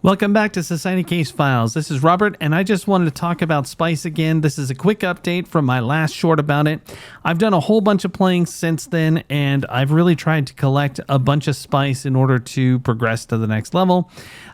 Welcome back to Society Case Files. This is Robert, and I just wanted to talk about spice again. This is a quick update from my last short about it. I've done a whole bunch of playing since then, and I've really tried to collect a bunch of spice in order to progress to the next level.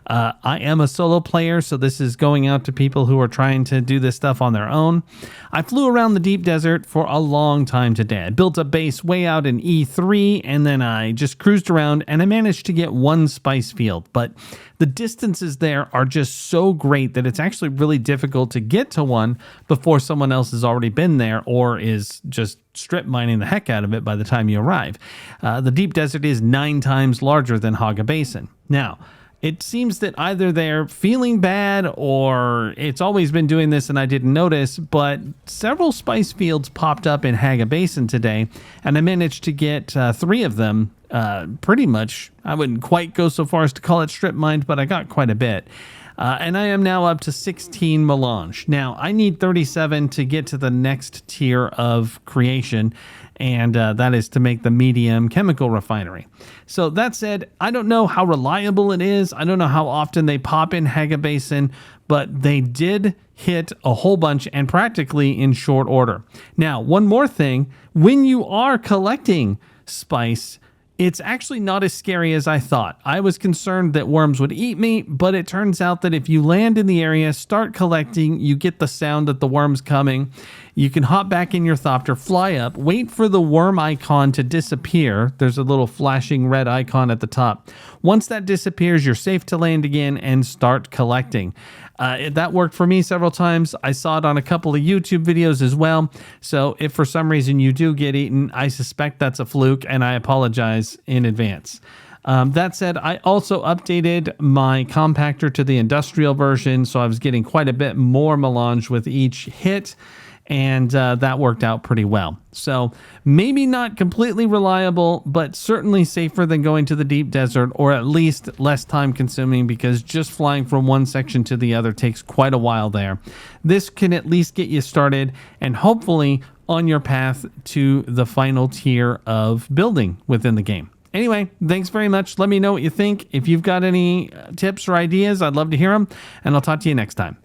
I am a solo player, so this is going out to people who are trying to do this stuff on their own. I flew around the deep desert for a long time today. I built a base way out in E3, and then I just cruised around, and I managed to get one spice field, but the distances there are just so great that it's actually really difficult to get to one before someone else has already been there or is just strip mining the heck out of it by the time you arrive. The deep desert is 9 times larger than Haga Basin. Now, it seems that either they're feeling bad or it's always been doing this and I didn't notice, but several spice fields popped up in Haga Basin today, and I managed to get 3 of them pretty much. I wouldn't quite go so far as to call it strip mined, but I got quite a bit. And I am now up to 16 melange. Now, I need 37 to get to the next tier of creation, and that is to make the medium chemical refinery. So that said, I don't know how reliable it is. I don't know how often they pop in Haga Basin, but they did hit a whole bunch and practically in short order. Now, one more thing, when you are collecting spice, it's actually not as scary as I thought. I was concerned that worms would eat me, but it turns out that if you land in the area, start collecting, you get the sound that the worm's coming. You can hop back in your Thopter, fly up, wait for the worm icon to disappear. There's a little flashing red icon at the top. Once that disappears, you're safe to land again and start collecting. That worked for me several times. I saw it on a couple of YouTube videos as well. So if for some reason you do get eaten, I suspect that's a fluke, and I apologize in advance. That said, I also updated my compactor to the industrial version, so I was getting quite a bit more melange with each hit, and that worked out pretty well. So maybe not completely reliable, but certainly safer than going to the deep desert, or at least less time consuming, because just flying from one section to the other takes quite a while there. This can at least get you started and hopefully on your path to the final tier of building within the game. Anyway, thanks very much. Let me know what you think. If you've got any tips or ideas, I'd love to hear them, and I'll talk to you next time.